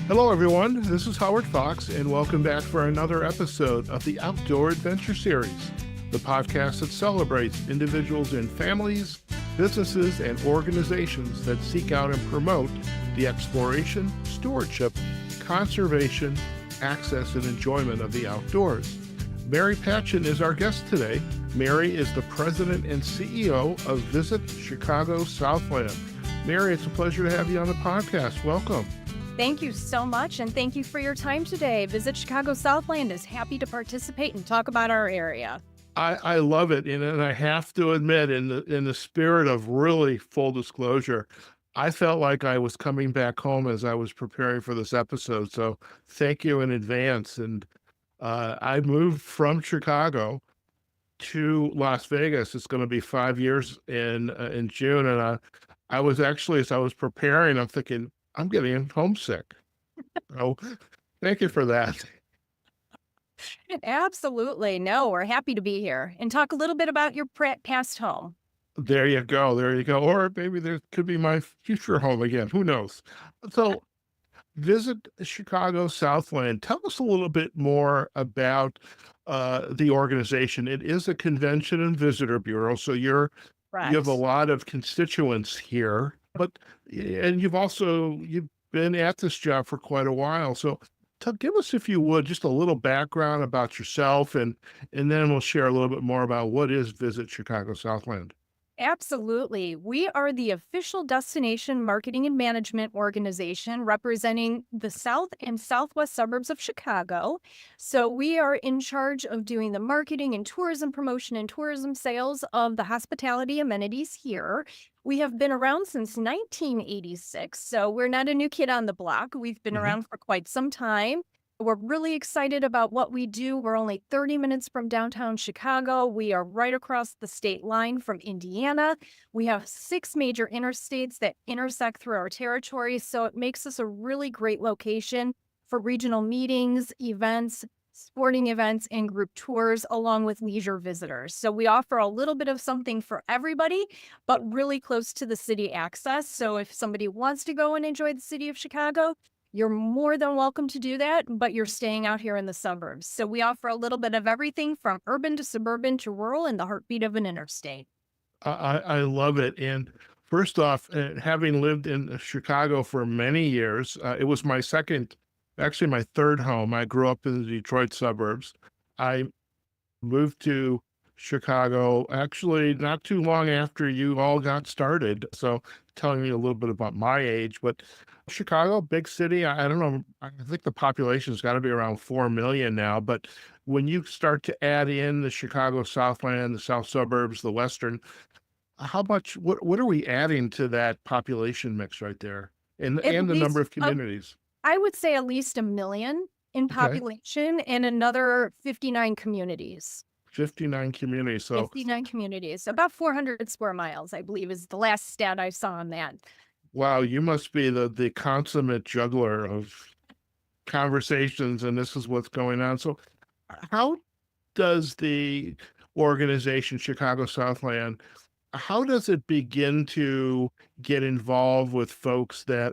Hello, everyone. This is Howard Fox, and welcome back for another episode of the Outdoor Adventure Series, the podcast that celebrates individuals and families, businesses, and organizations that seek out and promote the exploration, stewardship, conservation, access, and enjoyment of the outdoors. Mary Patchin is our guest today. Mary is the president and CEO of Visit Chicago Southland. Mary, it's a pleasure to have you on the podcast. Welcome. Thank you so much, and thank you for your time today. Visit Chicago Southland is happy to participate and talk about our area. I love it, and I have to admit, in the spirit of really full disclosure, I felt like I was coming back home as I was preparing for this episode. So thank you in advance. And I moved from Chicago to Las Vegas. It's going to be 5 years in June, and I was actually, as I was preparing, I'm thinking, I'm getting homesick. Oh, thank you for that. Absolutely. No, we're happy to be here and talk a little bit about your past home. There you go. There you go. Or maybe there could be my future home again. Who knows? So, Visit Chicago Southland. Tell us a little bit more about the organization. It is a convention and visitor bureau, so you have a Right. lot of constituents here, and you've been at this job for quite a while. So give us, if you would, just a little background about yourself, and then we'll share a little bit more about what is Visit Chicago Southland. Absolutely. We are the official destination marketing and management organization representing the south and southwest suburbs of Chicago. So we are in charge of doing the marketing and tourism promotion and tourism sales of the hospitality amenities here. We have been around since 1986, so we're not a new kid on the block. We've been Mhm. around for quite some time. We're really excited about what we do. We're only 30 minutes from downtown Chicago. We are right across the state line from Indiana. We have 6 major interstates that intersect through our territory, so it makes us a really great location for regional meetings, events, sporting events, and group tours, along with leisure visitors. So we offer a little bit of something for everybody, but really close to the city access. So if somebody wants to go and enjoy the city of Chicago, you're more than welcome to do that, but you're staying out here in the suburbs. So we offer a little bit of everything from urban to suburban to rural in the heartbeat of an interstate. I love it. And first off, having lived in Chicago for many years, it was actually my third home. I grew up in the Detroit suburbs. I moved to Chicago actually not too long after you all got started. So telling you a little bit about my age, but Chicago, big city. I don't know. I think the population's got to be around 4 million now. But when you start to add in the Chicago Southland, the South suburbs, the Western, what are we adding to that population mix right there? At And the number least, of communities. I would say at least a million in Okay. population and another 59 communities. 59 communities. So 59 communities, about 400 square miles, I believe is the last stat I saw on that. wow, you must be the consummate juggler of conversations, and this is what's going on. So, how does the organization Chicago Southland, how does it begin to get involved with folks that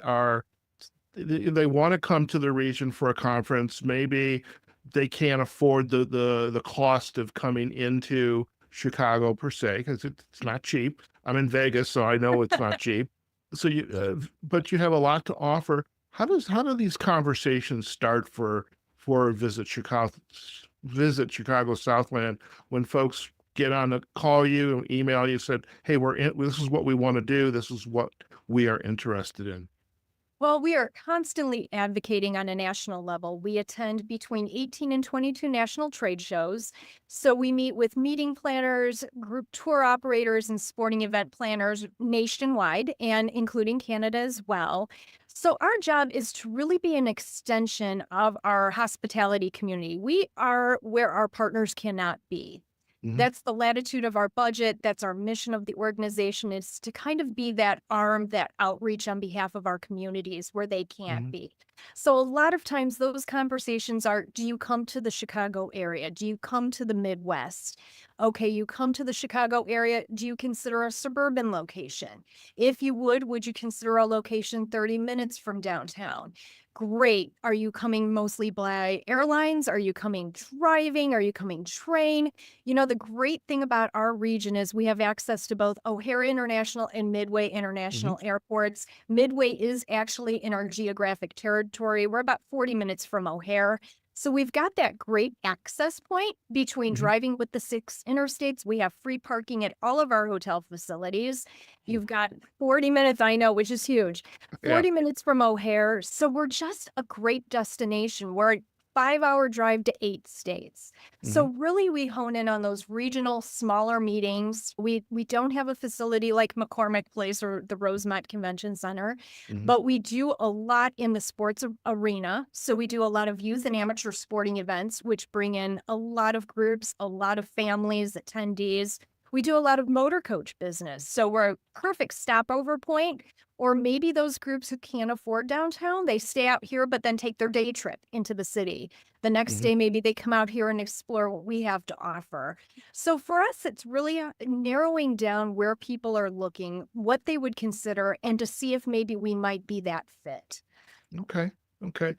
they want to come to the region for a conference? Maybe they can't afford the cost of coming into Chicago per se because it's not cheap. I'm in Vegas, so I know it's not cheap. So but you have a lot to offer. How do these conversations start for Visit Chicago Southland when folks get on the call you, email you, said, "Hey, this is what we want to do. This is what we are interested in." Well, we are constantly advocating on a national level. We attend between 18 and 22 national trade shows. So we meet with meeting planners, group tour operators, and sporting event planners nationwide and including Canada as well. So our job is to really be an extension of our hospitality community. We are where our partners cannot be. Mhm, That's the latitude of our budget. That's our mission of the organization is to kind of be that arm, that outreach on behalf of our communities where they can't mhm. be. So a lot of times those conversations are, do you come to the Chicago area? Do you come to the Midwest? Okay, you come to the Chicago area. Do you consider a suburban location? If you would you consider a location 30 minutes from downtown? Great. Are you coming mostly by airlines? Are you coming driving? Are you coming train? The great thing about our region is we have access to both O'Hare International and Midway Hmm. International airports. Midway is actually in our geographic territory. We're about 40 minutes from O'Hare. So we've got that great access point between Hmm. driving with the six interstates. We have free parking at all of our hotel facilities. You've got 40 minutes, I know, which is huge. Yeah. 40 minutes from O'Hare. So we're just a great destination. We're a 5-hour drive to 8 states. Hmm. So really we hone in on those regional smaller meetings. We don't have a facility like McCormick Place or the Rosemont Convention Center, Hmm. but we do a lot in the sports arena. So we do a lot of youth and amateur sporting events, which bring in a lot of groups, a lot of families, attendees. We do a lot of motor coach business. So we're a perfect stopover point. Or maybe those groups who can't afford downtown, they stay out here, but then take their day trip into the city. The next Hmm. day, maybe they come out here and explore what we have to offer. So for us, it's really narrowing down where people are looking, what they would consider, and to see if maybe we might be that fit. Okay. Okay.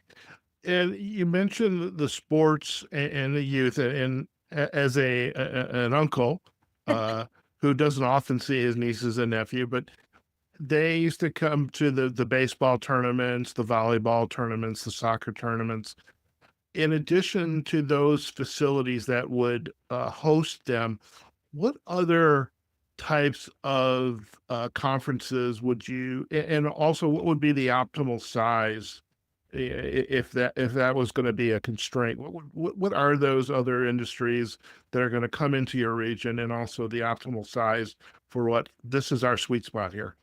And you mentioned the sports and the youth, and as an uncle uh, who doesn't often see his nieces and nephew, but they used to come to the baseball tournaments, the volleyball tournaments, the soccer tournaments. In addition to those facilities that would host them, what other types of conferences would you, and also what would be the optimal size if that was going to be a constraint? What are those other industries that are going to come into your region, and also the optimal size for what this is our sweet spot here?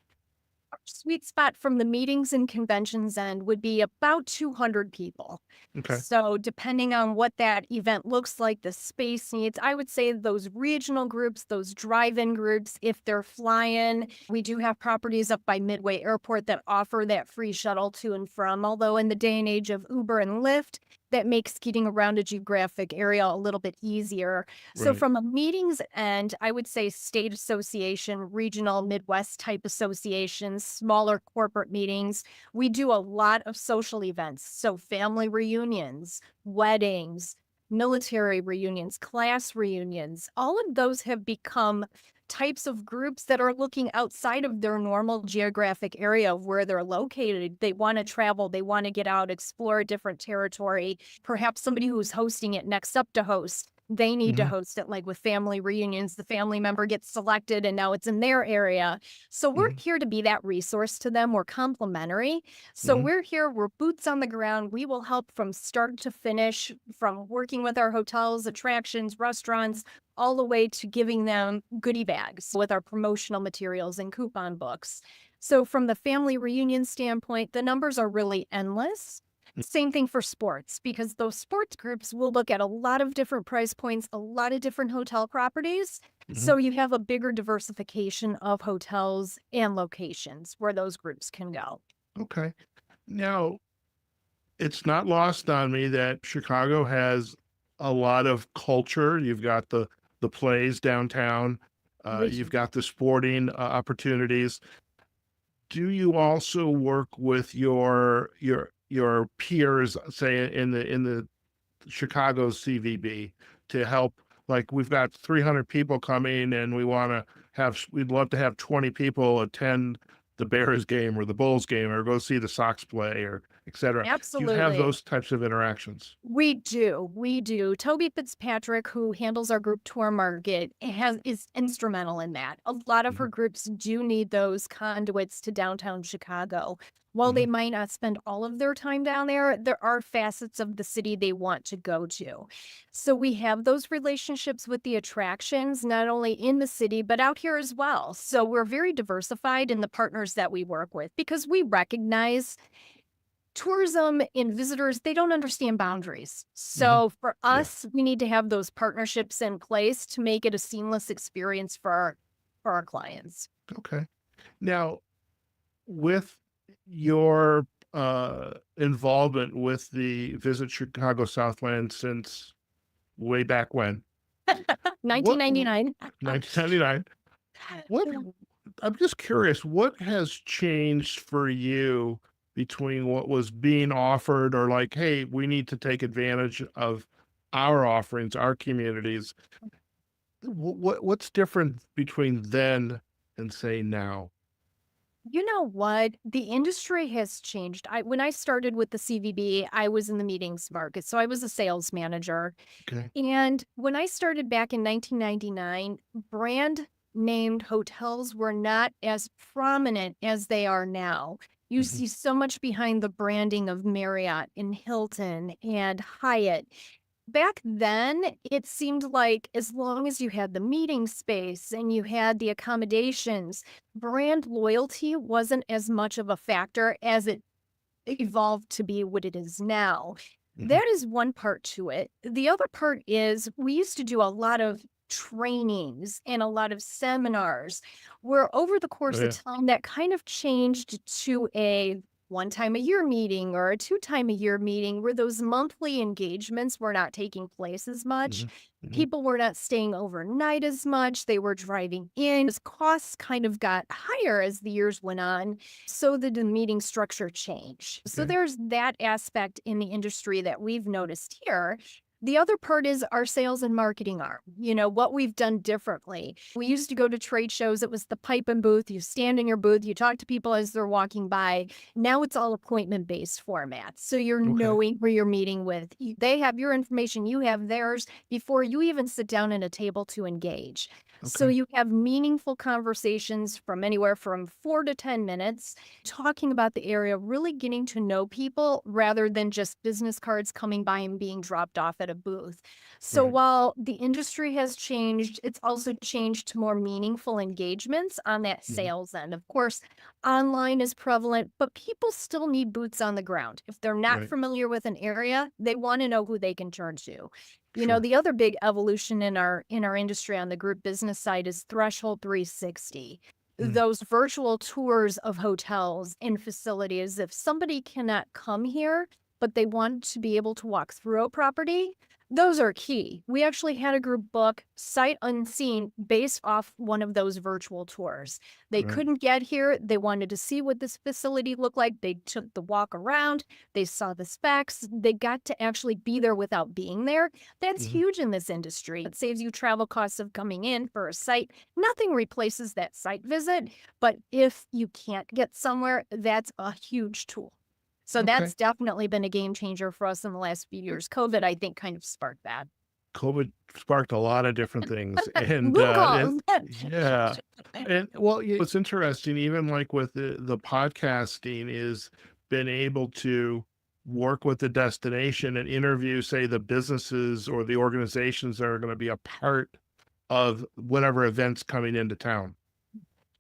Sweet spot from the meetings and conventions end would be about 200 people. Okay. So, depending on what that event looks like, the space needs, I would say those regional groups, those drive in groups, if they're flying, we do have properties up by Midway Airport that offer that free shuttle to and from. Although, in the day and age of Uber and Lyft, that makes getting around a geographic area a little bit easier. So, Right. from a meetings end, I would say state association, regional, Midwest type associations, smaller corporate meetings. We do a lot of social events. So, family reunions, weddings, military reunions, class reunions, all of those have become types of groups that are looking outside of their normal geographic area of where they're located. They want to travel, they want to get out, explore a different territory. Perhaps somebody who's hosting it next up to host, they need to Hmm. host it like with family reunions. The family member gets selected and now it's in their area. So we're Hmm. here to be that resource to them. We're complimentary. So Hmm. we're here, we're boots on the ground. We will help from start to finish, from working with our hotels, attractions, restaurants, all the way to giving them goodie bags with our promotional materials and coupon books. So, from the family reunion standpoint, the numbers are really endless. Same thing for sports, because those sports groups will look at a lot of different price points, a lot of different hotel properties. Hmm. So, you have a bigger diversification of hotels and locations where those groups can go. Okay. Now, it's not lost on me that Chicago has a lot of culture. You've got the plays downtown. We You've do. got the sporting opportunities. Do you also work with your peers, say in the Chicago CVB, to help? Like, we've got 300 people coming, and we'd love to have 20 people attend the Bears game or the Bulls game, or go see the Sox play, or et cetera. Do you have Absolutely. those types of interactions? We do. We do. Toby Fitzpatrick, who handles our group tour market, is instrumental in that. A lot of her Mhm. groups do need those conduits to downtown Chicago. While they Mhm. might not spend all of their time down there, there are facets of the city they want to go to. So we have those relationships with the attractions, not only in the city, but out here as well. So we're very diversified in the partners that we work with because we recognize tourism and visitors, they don't understand boundaries. Mhm. So for Yeah. us, we need to have those partnerships in place to make it a seamless experience for our clients. Okay. Now, with your involvement with the Visit Chicago Southland since way back when, what 1999. 1999, what I'm just curious, what has changed for you? between what was being offered or like, hey, we need to take advantage of our offerings, our communities. What's different between then and say now? You know what? The industry has changed. When I started with the CVB, I was in the meetings market, so I was a sales manager. Okay. And when I started back in 1999, brand named hotels were not as prominent as they are now. You Hmm. see so much behind the branding of Marriott and Hilton and Hyatt. Back then, it seemed like as long as you had the meeting space and you had the accommodations, brand loyalty wasn't as much of a factor as it evolved to be what it is now. Hmm. That is one part to it. The other part is we used to do a lot of trainings and a lot of seminars where over the Oh, course of yeah. time that kind of changed to a one time a year meeting or a two time a year meeting where those monthly engagements were not taking place as much. Hmm. Hmm. People were not staying overnight as much. They were driving in. As costs kind of got higher as the years went on, so did the meeting structure change. So Okay. there's that aspect in the industry that we've noticed here. The other part is our sales and marketing arm. What we've done differently. We used to go to trade shows. It was the pipe and booth. You stand in your booth, you talk to people as they're walking by. Now it's all appointment based format. So you're Okay. knowing where you're meeting with. They have your information, you have theirs before you even sit down at a table to engage. So Okay. you have meaningful conversations from anywhere from 4 to 10 minutes, talking about the area, really getting to know people rather than just business cards coming by and being dropped off at a booth. So Right. while the industry has changed, it's also changed to more meaningful engagements on that Hmm. sales end. Of course, online is prevalent, but people still need boots on the ground. If they're not Right. familiar with an area, they want to know who they can turn to. Sure. The other big evolution in our industry on the group business side is Threshold 360. Mm. Those virtual tours of hotels and facilities. If somebody cannot come here, but they want to be able to walk through a property, those are key. We actually had a group book sight unseen based off one of those virtual tours. They Right. couldn't get here. They wanted to see what this facility looked like. They took the walk around. They saw the specs. They got to actually be there without being there. That's Hmm. huge in this industry. It saves you travel costs of coming in for a site. Nothing replaces that site visit, but if you can't get somewhere, that's a huge tool. So Okay. that's definitely been a game changer for us in the last few years. COVID, I think, kind of sparked that. COVID sparked a lot of different things, Zoom and calls. yeah, and well, what's interesting, even like with the podcasting, is been able to work with the destination and interview, say, the businesses or the organizations that are going to be a part of whatever events coming into town,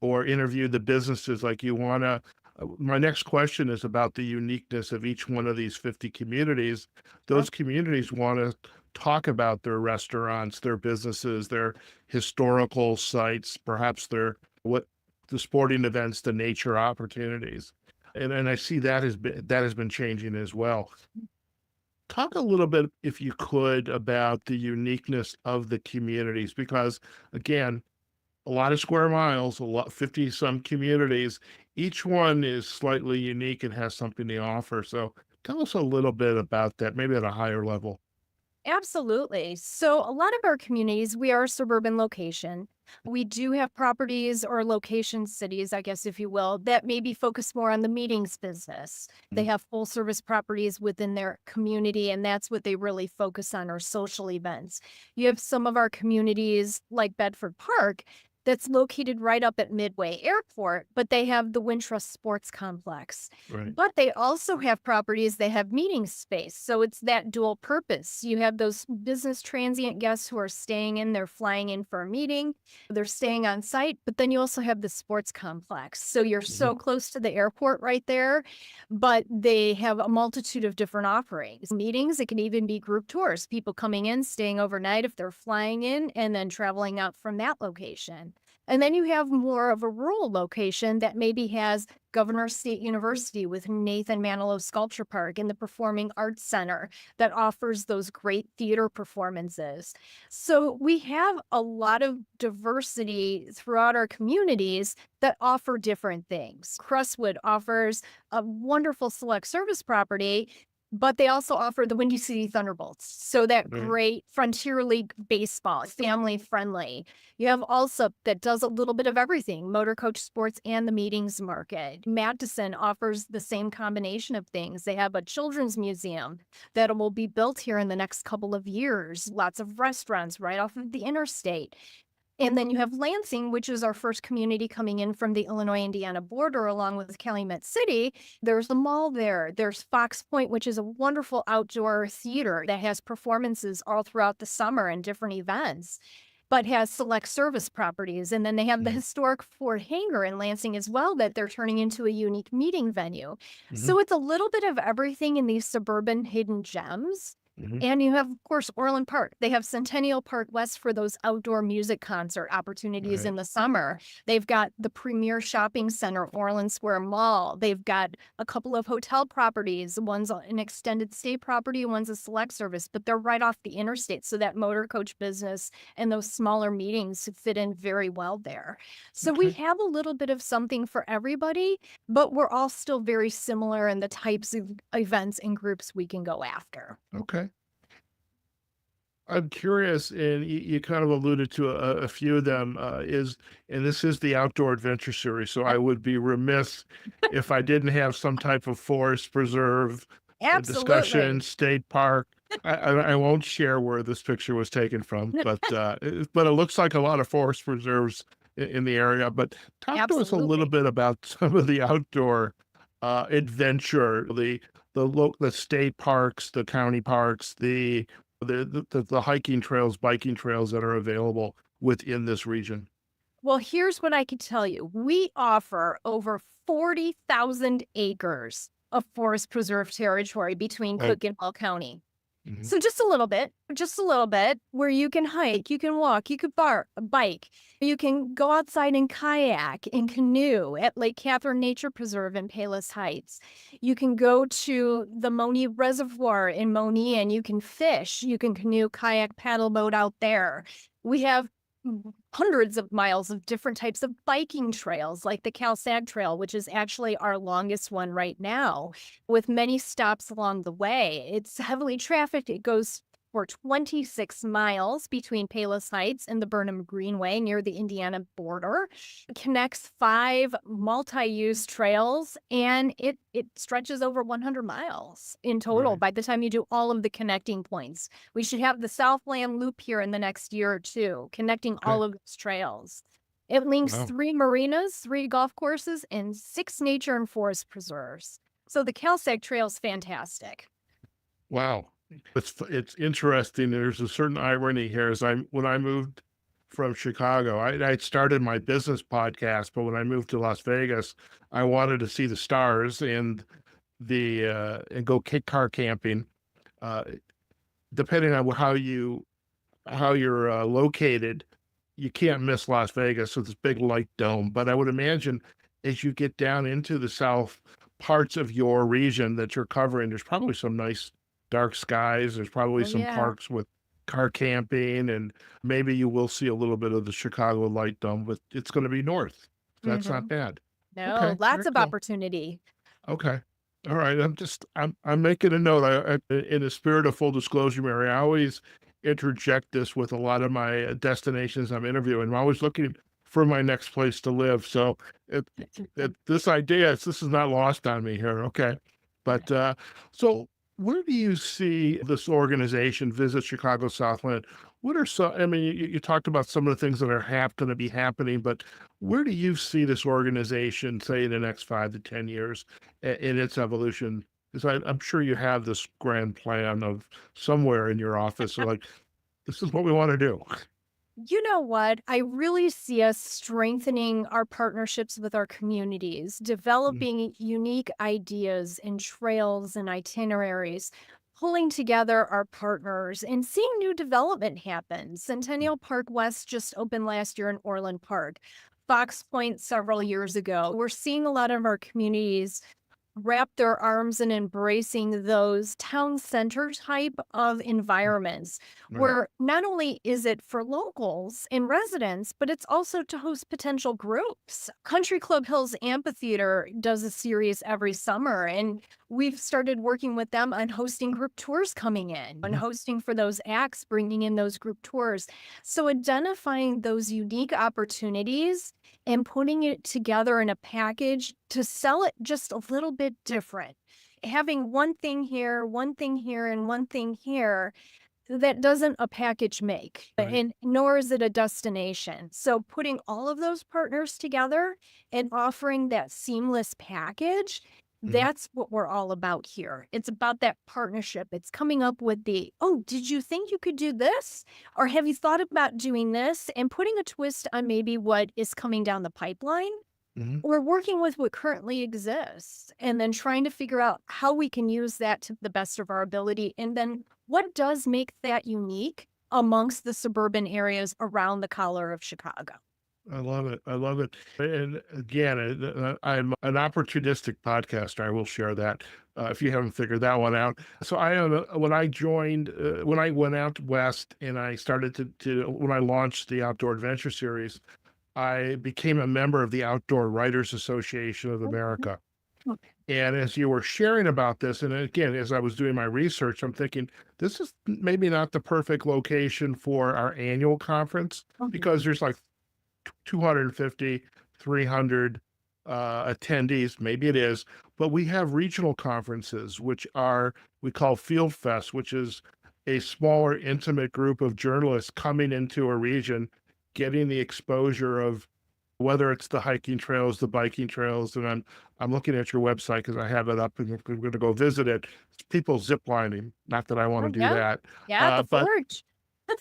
or interview the businesses like you want to. My next question is about the uniqueness of each one of these 50 communities. Those communities want to talk about their restaurants, their businesses, their historical sites, perhaps their what the sporting events, the nature opportunities. And I see that has been changing as well. Talk a little bit, if you could, about the uniqueness of the communities, because again, a lot of square miles, a lot 50 some communities. Each one is slightly unique and has something to offer. So tell us a little bit about that, maybe at a higher level. Absolutely. So, a lot of our communities, we are a suburban location. We do have properties or location cities, I guess, if you will, that maybe focus more on the meetings business. They Mm. have full service properties within their community, and that's what they really focus on are social events. You have some of our communities like Bedford Park that's located right up at Midway Airport, but they have the Wintrust Sports Complex. Right. But they also have properties that have meeting space. So it's that dual purpose. You have those business transient guests who are staying in, they're flying in for a meeting, they're staying on site, but then you also have the sports complex. So you're Mhm. so close to the airport right there, but they have a multitude of different offerings. Meetings, it can even be group tours, people coming in, staying overnight if they're flying in, and then traveling out from that location. And then you have more of a rural location that maybe has Governor State University with Nathan Manilow Sculpture Park and the Performing Arts Center that offers those great theater performances. So we have a lot of diversity throughout our communities that offer different things. Crestwood offers a wonderful select service property, but they also offer the Windy City Thunderbolts. So that Right. great Frontier League baseball, family friendly. You have also that does a little bit of everything, motor coach sports and the meetings market. Madison offers the same combination of things. They have a children's museum that will be built here in the next couple of years. Lots of restaurants right off of the interstate. And then you have Lansing, which is our first community coming in from the Illinois-Indiana border, along with Calumet City. There's a mall there. There's Fox Point, which is a wonderful outdoor theater that has performances all throughout the summer and different events, but has select service properties. And then they have the Mhm. historic Ford Hangar in Lansing as well that they're turning into a unique meeting venue. Mhm. So it's a little bit of everything in these suburban hidden gems. Mhm. And you have, of course, Orland Park. They have Centennial Park West for those outdoor music concert opportunities Right. in the summer. They've got the premier shopping center, Orland Square Mall. They've got a couple of hotel properties. One's an extended stay property, one's a select service, but they're right off the interstate. So that motor coach business and those smaller meetings fit in very well there. So we Okay. have a little bit of something for everybody, but we're all still very similar in the types of events and groups we can go after. Okay. I'm curious, and you kind of alluded to a few of them. And this is the outdoor adventure series, so I would be remiss if I didn't have some type of forest preserve discussion, Absolutely. state park. I won't share where this picture was taken from, but it looks like a lot of forest preserves in the area. But talk to us a little Absolutely. bit about some of the outdoor adventure, the state parks, the county parks, the hiking trails, biking trails that are available within this region. Well, here's what I can tell you. We offer over 40,000 acres of forest preserve territory between Oh, Cook and Hall County. mhm, So just a little bit where you can hike, you can walk, you could bike, you can go outside and kayak and canoe at Lake Catherine Nature Preserve in Palos Heights. You can go to the Moni Reservoir in Moni and you can fish, you can canoe, kayak, paddle boat out there. We have hundreds of miles of different types of biking trails like the Cal-Sag Trail, which is actually our longest one right now, with many stops along the way. It's heavily trafficked. It goes for 26 miles between Palos Heights and the Burnham Greenway near the Indiana border. It connects 5 multi-use trails, and it stretches over 100 miles in total right, by the time you do all of the connecting points. We should have the Southland Loop here in the next year or two, connecting okay, all of those trails. It links wow, 3 marinas, 3 golf courses, and 6 nature and forest preserves. So the Calsag Trail is fantastic. wow. It's interesting. There's a certain irony here. When I moved from Chicago, I started my business podcast, but when I moved to Las Vegas, I wanted to see the stars and go car camping. Uh, Depending on how you're located, you can't miss Las Vegas with this big light dome. But I would imagine as you get down into the south parts of your region that you're covering, there's probably some nice dark skies. There's probably Oh, some yeah. parks with car camping, and maybe you will see a little bit of the Chicago light dome, but it's going to be north. That's not Mhm. bad. No, Okay, lots very of cool. opportunity. Okay. All right. I'm making a note. In the spirit of full disclosure, Mary, I always interject this with a lot of my destinations I'm interviewing. I'm always looking for my next place to live. So this is not lost on me here. Okay. But so where do you see this organization, Visit Chicago Southland? What are some, I mean, you talked about some of the things that are going to be happening, but where do you see this organization, say, in the next 5 to 10 years? In its evolution? Because I'm sure you have this grand plan of somewhere in your office, so like, this is what we want to do. You know what? I really see us strengthening our partnerships with our communities, Mm, developing unique ideas and trails and itineraries, pulling together our partners and seeing new development happen. Centennial Park West just opened last year in Orland Park. Fox Point several years ago. We're seeing a lot of our communities wrap their arms in embracing those town center type of environments Right. where not only is it for locals and residents, but it's also to host potential groups. Country Club Hills Amphitheater does a series every summer, and we've started working with them on hosting group tours coming in and Mhm. hosting for those acts, bringing in those group tours. So identifying those unique opportunities and putting it together in a package to sell it just a little bit different. Having one thing here, one thing here, and one thing here that doesn't a package make, Right. and nor is it a destination. So putting all of those partners together and offering that seamless package, Mhm. that's what we're all about here. It's about that partnership. It's coming up with the, oh, did you think you could do this? Or have you thought about doing this? And putting a twist on maybe what is coming down the pipeline. Mhm. We're working with what currently exists and then trying to figure out how we can use that to the best of our ability. And then what does make that unique amongst the suburban areas around the collar of Chicago? I love it. I love it. And again, I'm an opportunistic podcaster. I will share that if you haven't figured that one out. So I am when I joined when I went out west and I started to when I launched the Outdoor Adventure Series, I became a member of the Outdoor Writers Association of Mhm. America. And as you were sharing about this, and again, as I was doing my research, I'm thinking this is maybe not the perfect location for our annual conference because there's like 250, 300 attendees. Maybe it is, but we have regional conferences, which are, we call Field Fest, which is a smaller, intimate group of journalists coming into a region, getting the exposure of whether it's the hiking trails, the biking trails, and I'm looking at your website because I have it up and we're going to go visit it. It's people ziplining. Not that I want to Oh, do yeah. that, Yeah, the but forge.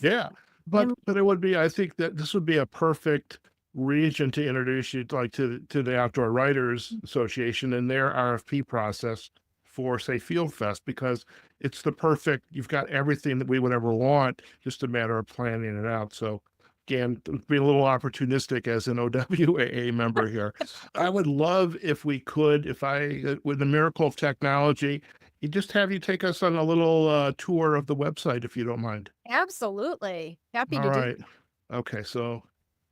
yeah, And but it would be, I think that this would be a perfect region to introduce you to, like, to the Outdoor Writers Association and their RFP process for, say, Field Fest, because it's the perfect, you've got everything that we would ever want, just a matter of planning it out. So again, be a little opportunistic as an OWAA member here. I would love if we could, if I, with the miracle of technology, you just have you take us on a little tour of the website, if you don't mind. absolutely happy All to do. right. Okay. So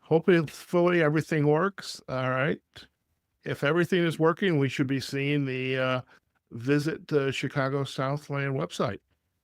hopefully everything works. All right. If everything is working, we should be seeing the visit the Chicago Southland website.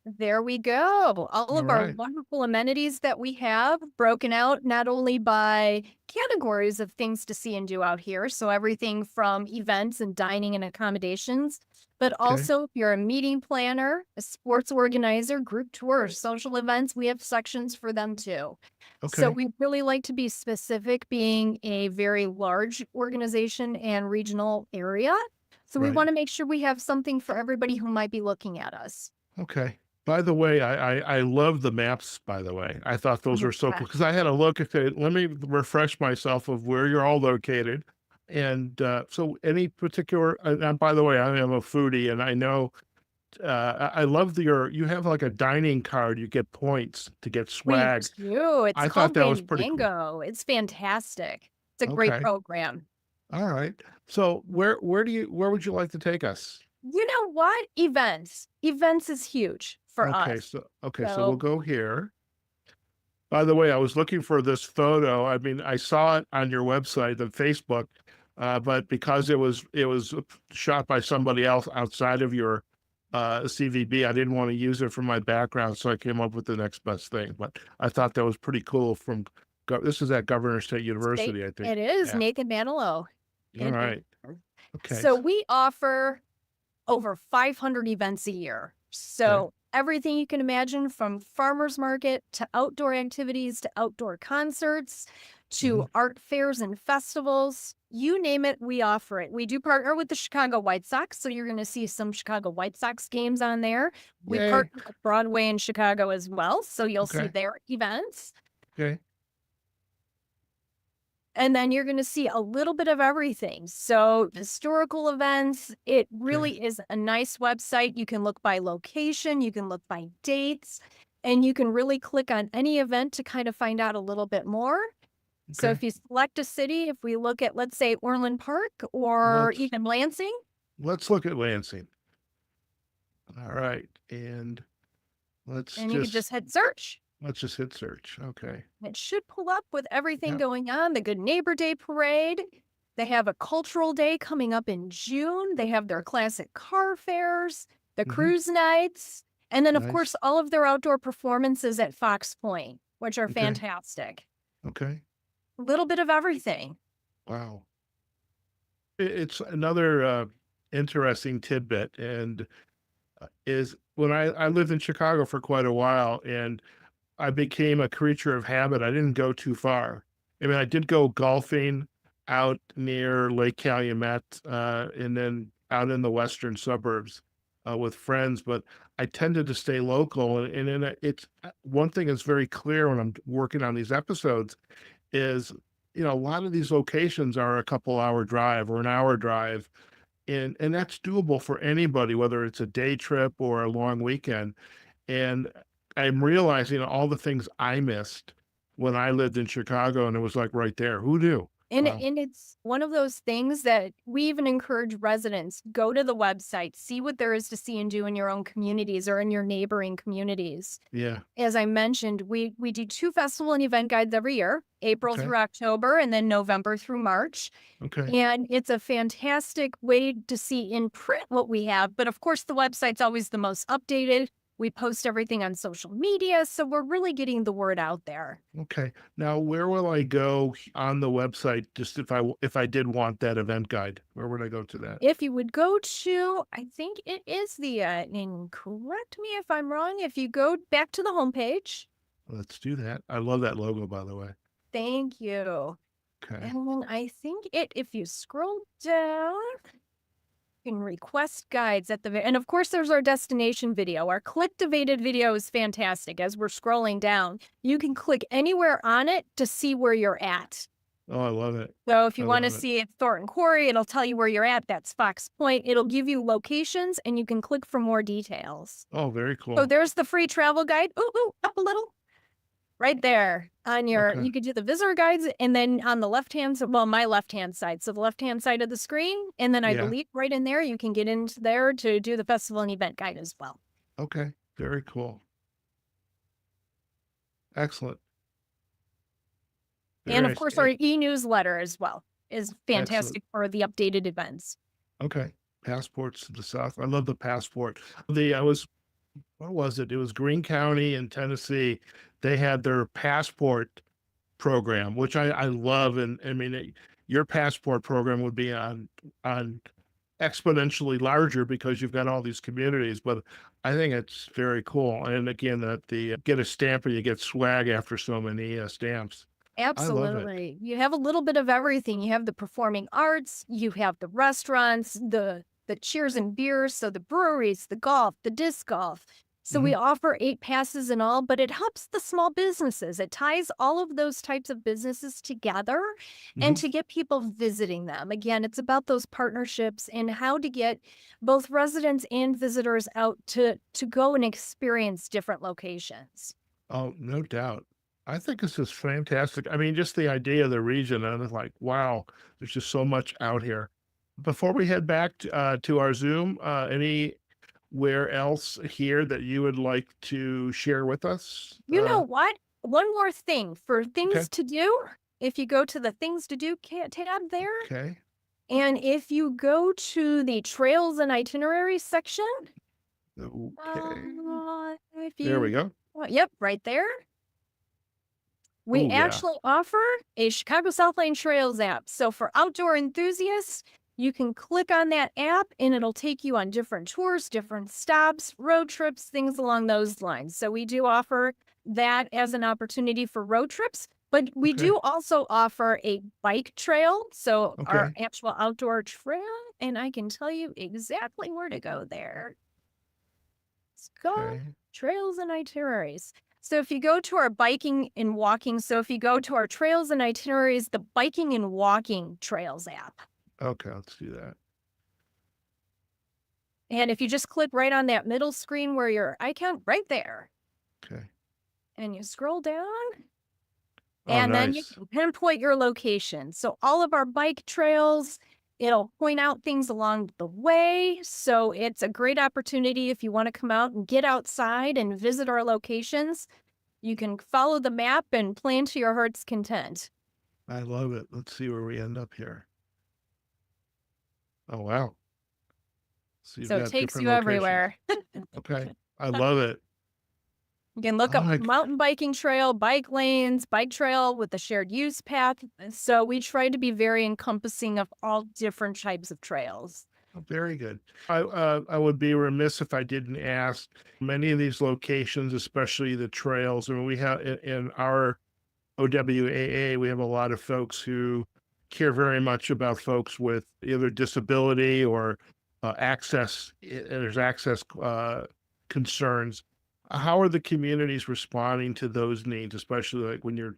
There we go. All All of our right. wonderful amenities that we have broken out not only by categories of things to see and do out here. So everything from events and dining and accommodations, but Okay. also if you're a meeting planner, a sports organizer, group tours, social events, we have sections for them too. So Okay. we really like to be specific, being a very large organization and regional area. So we Right. want to make sure we have something for everybody who might be looking at us. Okay. By the way, I love the maps, by the way. I thought those were so Okay. cool because I had a look at it. Let me refresh myself of where you're all located. And so any particular, and by the way, I am a foodie and I know I love you have like a dining card, you get points to get We swag. do. It's I thought called that was pretty cool. Bango. It's fantastic. It's a great Okay. program. All right. So where would you like to take us? You know what? Events. Events is huge for Okay, us. so we'll So go here. By the way, I was looking for this photo. I mean, I saw it on your website and Facebook, but because it was shot by somebody else outside of your CVB, I didn't want to use it for my background, so I came up with the next best thing. But I thought that was pretty cool. This is at Governor State state University, I think. it is Yeah. Nathan Manilow. All It is. right. Okay. So we offer over 500 events a year. Okay. So everything you can imagine from farmers market to outdoor activities to outdoor concerts Hmm. to art fairs and festivals, you name it, we offer it. We do partner with the Chicago White Sox, so you're going to see some Chicago White Sox games on there. We Yay. partner with Broadway in Chicago as well, so you'll see Okay. their events. Okay. And then you're going to see a little bit of everything. So, historical events, it Okay. really is a nice website. You can look by location, you can look by dates, and you can really click on any event to kind of find out a little bit more. So, Okay. if you select a city, if we look at, let's say, Orland Park or Let's even Lansing, let's look at Lansing. All right. And let's and you can just just hit search. let's just hit search. Okay. It should pull up with everything Yep. going on, the Good Neighbor Day parade. They have a cultural day coming up in June. They have their classic car fairs, the Hmm. cruise nights, and then, of Nice. course, all of their outdoor performances at Fox Point, which are Okay. fantastic. Okay. A little bit of everything. Wow. It's another interesting tidbit, and is when I lived in Chicago for quite a while, and I became a creature of habit. I didn't go too far. I mean, I did go golfing out near Lake Calumet, and then out in the western suburbs with friends, but I tended to stay local. And then it's one thing that's very clear when I'm working on these episodes is, a lot of these locations are a couple hour drive or an hour drive, and that's doable for anybody, whether it's a day trip or a long weekend. And I'm realizing all the things I missed when I lived in Chicago, and it was like right there. Who knew? And Wow. and it's one of those things that we even encourage residents, go to the website, see what there is to see and do in your own communities or in your neighboring communities. Yeah. As I mentioned, we do 2 festival and event guides every year, April Okay. through October and then November through March, Okay. and it's a fantastic way to see in print what we have, but of course, the website's always the most updated. We post everything on social media, so we're really getting the word out there. Okay. Now, where will I go on the website? Just if I did want that event guide, where would I go to that? If you would go to, I think it is the, and correct me if I'm wrong, if you go back to the homepage. Let's do that. I love that logo, by the way. Thank you. Okay. And then I think if you scroll down, you can request guides at the and of course there's our destination video. Our clicktivated video is fantastic. As we're scrolling down, you can click anywhere on it to see where you're at. Oh, I love it. So if I you want to love it. see it, Thornton Quarry, it'll tell you where you're at. That's Fox Point. It'll give you locations and you can click for more details. Oh, very So cool. there's the free travel guide. Ooh, ooh, up a little. Right there on your, Okay. you could do the visitor guides and then on the left hand, well, my left hand side. So the left hand side of the screen. And then I Yeah. believe right in there, you can get into there to do the festival and event guide as well. Okay. Very cool. Excellent. Very And of nice. course, our e-newsletter as well is Excellent. fantastic for the updated events. Okay. Passports to the South. I love the passport. I was, what was it? It was Greene County in Tennessee. They had their passport program, which I love. And I mean, your passport program would be on exponentially larger because you've got all these communities. But I think it's very cool. And again, that the get a stamp or you get swag after so many stamps. I love it. Absolutely. You have a little bit of everything. You have the performing arts, you have the restaurants, the cheers and beers, so the breweries, the golf, the disc golf. So Hmm. we offer 8 passes and all, but it helps the small businesses. It ties all of those types of businesses together and Hmm. to get people visiting them. Again, it's about those partnerships and how to get both residents and visitors out to go and experience different locations. Oh, no doubt. I think this is fantastic. I mean, just the idea of the region, and it's like, wow, there's just so much out here. Before we head back to our Zoom, anywhere else here that you would like to share with us? You know what? One more thing for Okay. things to do, if you go to the things to do tab there, Okay. and if you go to the trails and itineraries section, Okay. if There we you, go. yep, right there, we Oh, yeah. actually offer a Chicago Southland Trails app. So for outdoor enthusiasts, you can click on that app and it'll take you on different tours, different stops, road trips, things along those lines. So we do offer that as an opportunity for road trips, but we Okay. do also offer a bike trail. So our Okay. actual outdoor trail, and I can tell you exactly where to go there. Let's go Okay. trails and itineraries. So if you go to our biking and walking, so if you go to our trails and itineraries, the biking and walking trails app. Okay, let's do that. And if you just click right on that middle screen where your icon right there, Okay. and you scroll down, Oh, and then you nice. can pinpoint your location. So all of our bike trails, it'll point out things along the way. So it's a great opportunity if you want to come out and get outside and visit our locations. You can follow the map and plan to your heart's content. I love it. Let's see where we end up here. Oh, wow. So you've So it got takes different you locations. everywhere. Okay. I love it. You can look Oh up my, mountain biking trail, bike lanes, bike trail with the shared use path. So we try to be very encompassing of all different types of trails. very good. I would be remiss if I didn't ask many of these locations, especially the trails. I mean, we have in our OWAA, we have a lot of folks who care very much about folks with either disability or access. There's access concerns. How are the communities responding to those needs, especially like when you're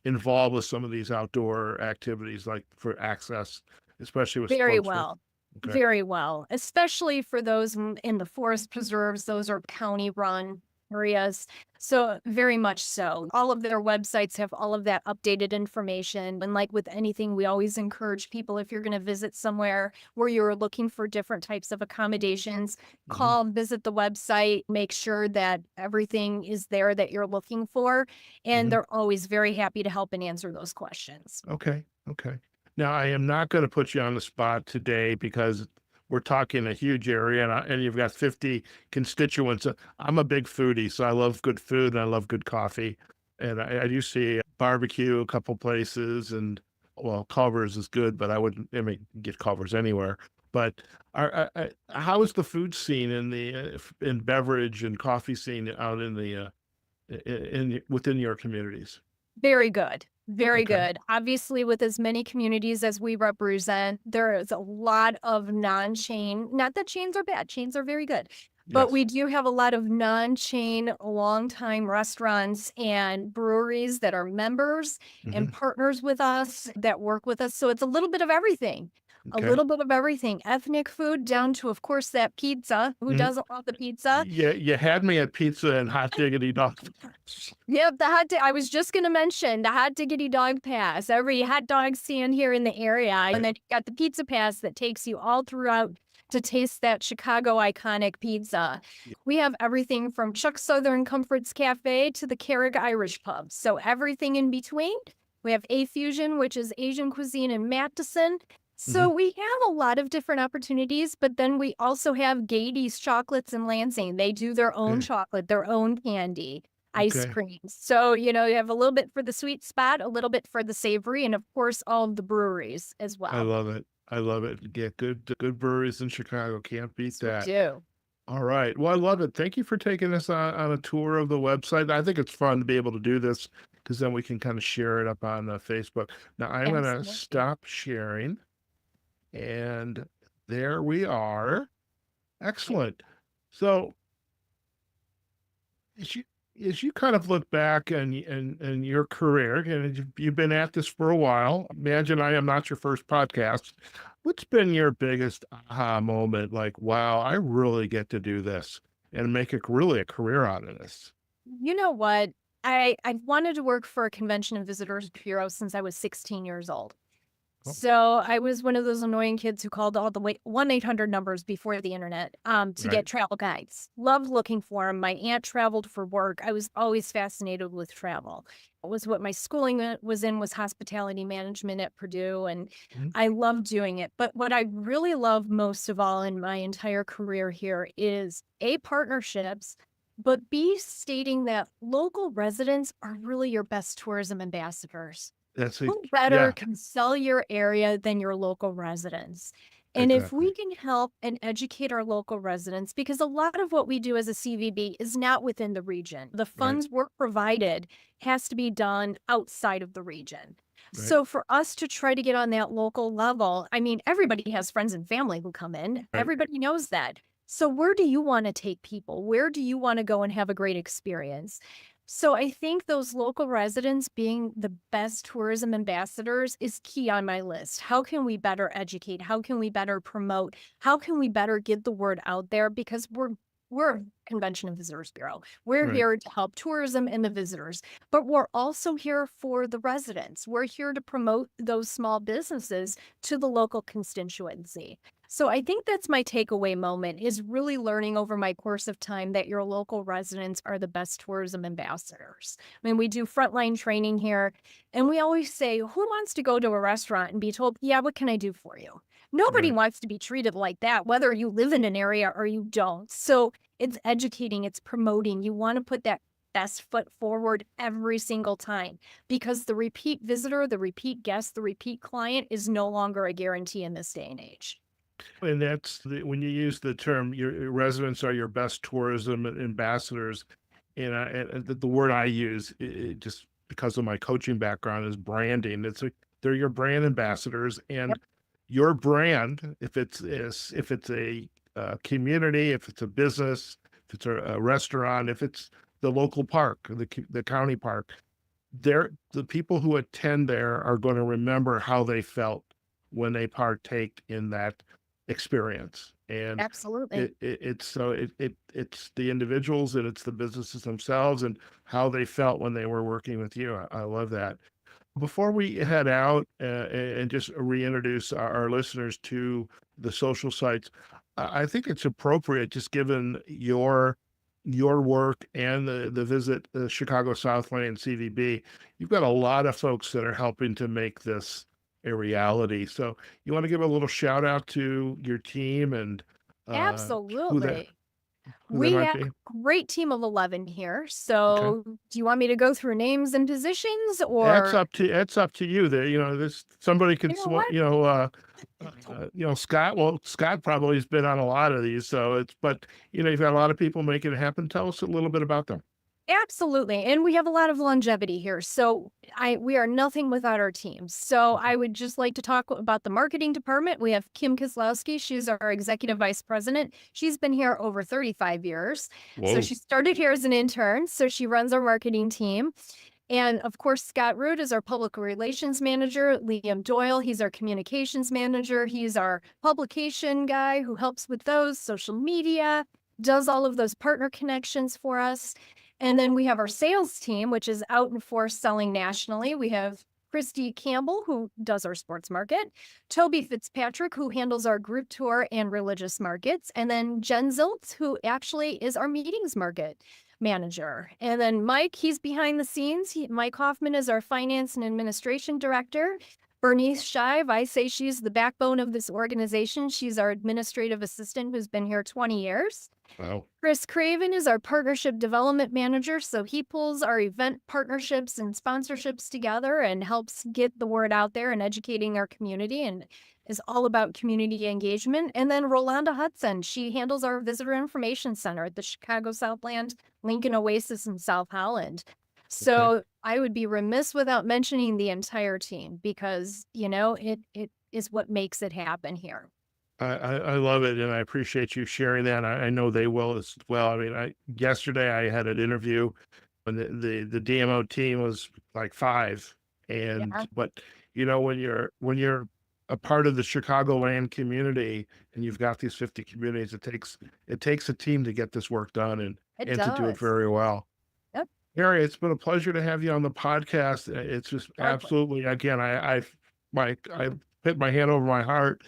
involved with some of these outdoor activities, like for access, especially with Very folks with? well. Okay. Very well, especially for those in the forest preserves. Those are county run areas. So, very much so. All of their websites have all of that updated information. And, like with anything, we always encourage people if you're going to visit somewhere where you're looking for different types of accommodations, Hmm. call, visit the website, make sure that everything is there that you're looking for. And Hmm. they're always very happy to help and answer those questions. Okay. Okay. Now, I am not going to put you on the spot today because we're talking a huge area and you've got 50 constituents. I'm a big foodie, so I love good food and I love good coffee. And I do see barbecue a couple places and, well, Culver's is good, but I mean, get Culver's anywhere. But how is the food scene in in beverage and coffee scene out in within your communities? Very good. Very Okay. good. Obviously, with as many communities as we represent, there is a lot of non-chain, not that chains are bad, chains are very good, but Yes. we do have a lot of non-chain, long-time restaurants and breweries that are members and Hmm. partners with us that work with us. So it's a little bit of everything. A Okay. little bit of everything. Ethnic food down to, of course, that pizza. Who Mhm. doesn't love the pizza? Yeah, you had me at pizza and hot diggity dog. Yep, I was just gonna mention the hot diggity dog pass. Every hot dog stand here in the area, and Right. then you got the pizza pass that takes you all throughout to taste that Chicago iconic pizza. Yeah. We have everything from Chuck Southern Comforts Cafe to the Carrick Irish Pub, so everything in between. We have A Fusion, which is Asian cuisine in Madison. So Mhm. we have a lot of different opportunities, but then we also have Gady's Chocolates in Lansing. They do their own Okay. chocolate, their own candy ice Okay. cream. So, you have a little bit for the sweet spot, a little bit for the savory, and of course, all of the breweries as I well. love it. I love it. Get good breweries in Chicago. Can't beat Yes, we that. do. All right. Well, I love it. Thank you for taking us on a tour of the website. I think it's fun to be able to do this because then we can kind of share it up on Facebook. Now I'm going to Absolutely. stop sharing, and there we are. Excellent. So as you as you kind of look back and your career, and you've been at this for a while. Imagine I am not your first podcast. What's been your biggest aha moment? Like, wow, I really get to do this and make it really a career out of this. You know what? I've wanted to work for a convention and visitors bureau since I was 16 years old. Oh, So I was one of those annoying kids who called all the 1-800 numbers before the internet to right. get travel guides. Loved looking for them. My aunt traveled for work. I was always fascinated with travel. It was what my schooling was hospitality management at Purdue, and Mhm. I loved doing it. But what I really love most of all in my entire career here is A, partnerships, but B, stating that local residents are really your best tourism ambassadors. That's a Who better yeah, can sell your area than your local residents? And if exactly. we can help and educate our local residents, because a lot of what we do as a CVB is not within the region. The Right. funds we're provided has to be done outside of the region. Right. So for us to try to get on that local level, I mean, everybody has friends and family who come in. Right. Everybody knows that. So where do you want to take people? Where do you want to go and have a great experience? So I think those local residents being the best tourism ambassadors is key on my list. How can we better educate? How can we better promote? How can we better get the word out there? Because we're a convention and visitors bureau. We're Right. here to help tourism and the visitors, but we're also here for the residents. We're here to promote those small businesses to the local constituency. So I think that's my takeaway moment is really learning over my course of time that your local residents are the best tourism ambassadors. I mean, we do frontline training here, and we always say, who wants to go to a restaurant and be told, yeah, what can I do for you? Nobody Right. wants to be treated like that, whether you live in an area or you don't. So it's educating, it's promoting. You want to put that best foot forward every single time because the repeat visitor, the repeat guest, the repeat client is no longer a guarantee in this day and age. And when you use the term, your residents are your best tourism ambassadors. And the word I use, just because of my coaching background, is branding. It's like they're your brand ambassadors, and your brand, if it's a community, if it's a business, if it's a restaurant, if it's the local park, the county park, the people who attend there are going to remember how they felt when they partake in that experience. And Absolutely. it's the individuals and it's the businesses themselves and how they felt when they were working with you. I love that. Before we head out and just reintroduce our listeners to the social sites, I think it's appropriate, just given your work and the visit Chicago Southland CVB, you've got a lot of folks that are helping to make this a reality. So you want to give a little shout out to your team and uh, who that Absolutely. who that We might have be? a great team of 11 here. Okay. So, do you want me to go through names and positions That's or up to you there. This somebody you could, know what? Scott. Well, Scott probably has been on a lot of these, so but you've got a lot of people making it happen. Tell us a little bit about them. Absolutely. And we have a lot of longevity here. So we are nothing without our team. So Okay. I would just like to talk about the marketing department. We have Kim Kislowski. She's our executive vice president. She's been here over 35 years. So Whoa. she started here as an intern. So she runs our marketing team. And of course, Scott Root is our public relations manager. Liam Doyle, he's our communications manager. He's our publication guy who helps with those social media, does all of those partner connections for us. And then we have our sales team, which is out in force selling nationally. We have Christy Campbell, who does our sports market, Toby Fitzpatrick, who handles our group tour and religious markets, and then Jen Ziltz, who actually is our meetings market manager. And then Mike, he's behind the scenes. Mike Hoffman is our finance and administration director. Bernice Shive, I say she's the backbone of this organization. She's our administrative assistant who's been here 20 years. Wow. Chris Craven is our partnership development manager. So he pulls our event partnerships and sponsorships together and helps get the word out there and educating our community and is all about community engagement. And then Rolanda Hudson, she handles our visitor information center at the Chicago Southland, Lincoln Oasis in South Holland. Okay. So I would be remiss without mentioning the entire team because, it is what makes it happen here. I love it, and I appreciate you sharing that. I know they will as well. I mean, yesterday I had an interview when the DMO team was like five, Yeah, but when you're a part of the Chicagoland community and you've got these 50 communities, it takes a team to get this work done it and to do it does. very well. Yep. Harry, it's been a pleasure to have you on the podcast. It's just Our absolutely, again, I hit my hand over my heart.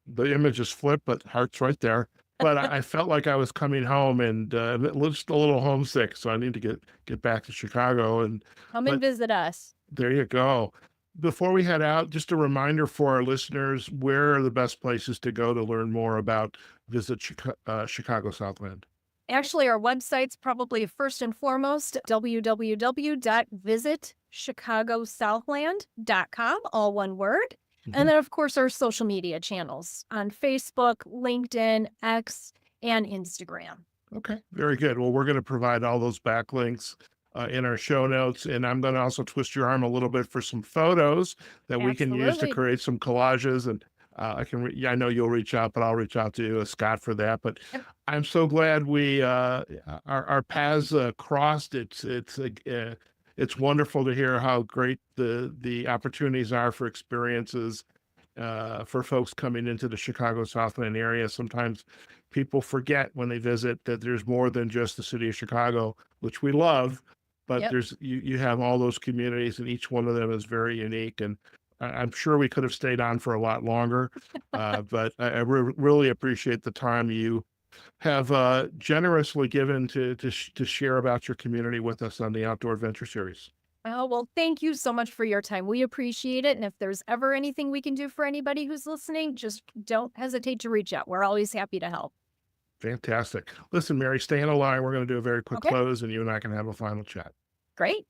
The image is flipped, but heart's right there. But I felt like I was coming home and just a little homesick, so I need to get back to Chicago. Come and But visit us. there you go. Before we head out, just a reminder for our listeners: where are the best places to go to learn more about Visit Chicago Southland? Actually, our website's probably first and foremost www.visitchicagosouthland.com, all one word. And Mhm. then, of course, our social media channels on Facebook, LinkedIn, X, and Instagram. Okay, very good. Well, we're going to provide all those backlinks in our show notes, and I'm going to also twist your arm a little bit for some photos that we can use to Absolutely. create some collages. And I know you'll reach out, but I'll reach out to Scott for that. But Yep. I'm so glad we our paths crossed. It's wonderful to hear how great the opportunities are for experiences for folks coming into the Chicago Southland area. Sometimes people forget when they visit that there's more than just the city of Chicago, which we love, but Yep. you have all those communities, and each one of them is very unique. And I'm sure we could have stayed on for a lot longer, but I really appreciate the time you have generously given to share about your community with us on the Outdoor Adventure Series. Oh, well, thank you so much for your time. We appreciate it. And if there's ever anything we can do for anybody who's listening, just don't hesitate to reach out. We're always happy to help. Fantastic. Listen, Mary, stay on the line. We're going to do a very quick Okay, close, and you and I can have a final chat. great.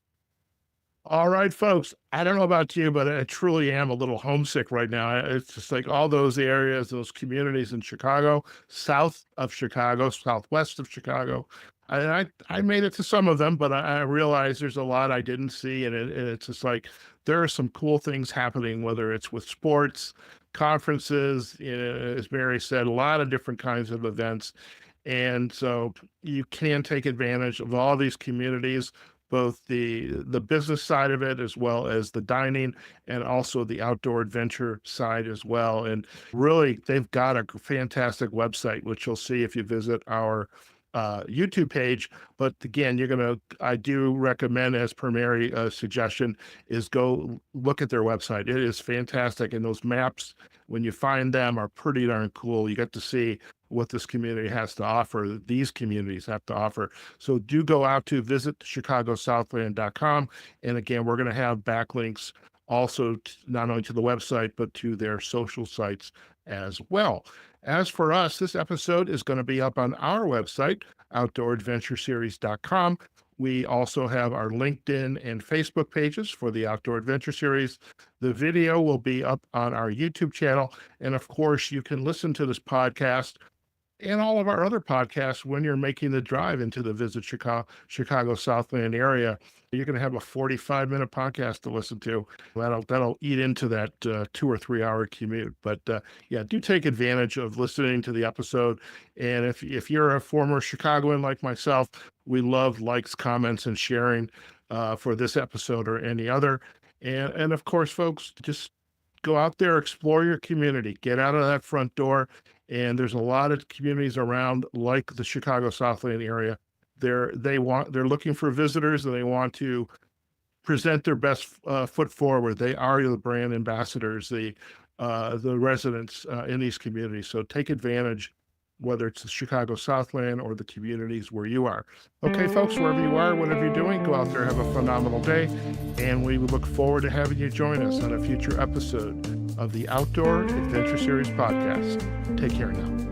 All right, folks. I don't know about you, but I truly am a little homesick right now. It's just like all those areas, those communities in Chicago, south of Chicago, southwest of Chicago. I made it to some of them, but I realize there's a lot I didn't see, and it's just like there are some cool things happening, whether it's with sports, conferences, as Mary said, a lot of different kinds of events. And so you can take advantage of all these communities, both the business side of it as well as the dining and also the outdoor adventure side as well. And really, they've got a fantastic website, which you'll see if you visit our YouTube page. But again, I do recommend, as per Mary suggestion, is go look at their website. It is fantastic. And those maps, when you find them, are pretty darn cool. You get to see what this community has to offer, these communities have to offer. So do go out to visit chicagosouthland.com. And again, we're going to have backlinks also not only to the website, but to their social sites as well. As for us, this episode is going to be up on our website, outdooradventureseries.com. We also have our LinkedIn and Facebook pages for the Outdoor Adventure Series. The video will be up on our YouTube channel. And of course, you can listen to this podcast and all of our other podcasts when you're making the drive into the Visit Chicago Southland area. You're going to have a 45-minute podcast to listen to. That'll eat into that 2 or 3 hour commute. But yeah, do take advantage of listening to the episode. And if you're a former Chicagoan like myself, we love likes, comments, and sharing for this episode or any other. And of course, folks, just go out there, explore your community, get out of that front door. And there's a lot of communities around, like the Chicago Southland area. They're looking for visitors, and they want to present their best foot forward. They are the brand ambassadors, the residents in these communities. So take advantage, whether it's the Chicago Southland or the communities where you are. Okay, folks, wherever you are, whatever you're doing, go out there, have a phenomenal day. And we look forward to having you join us on a future episode of the Outdoor Adventure Series podcast. Take care now.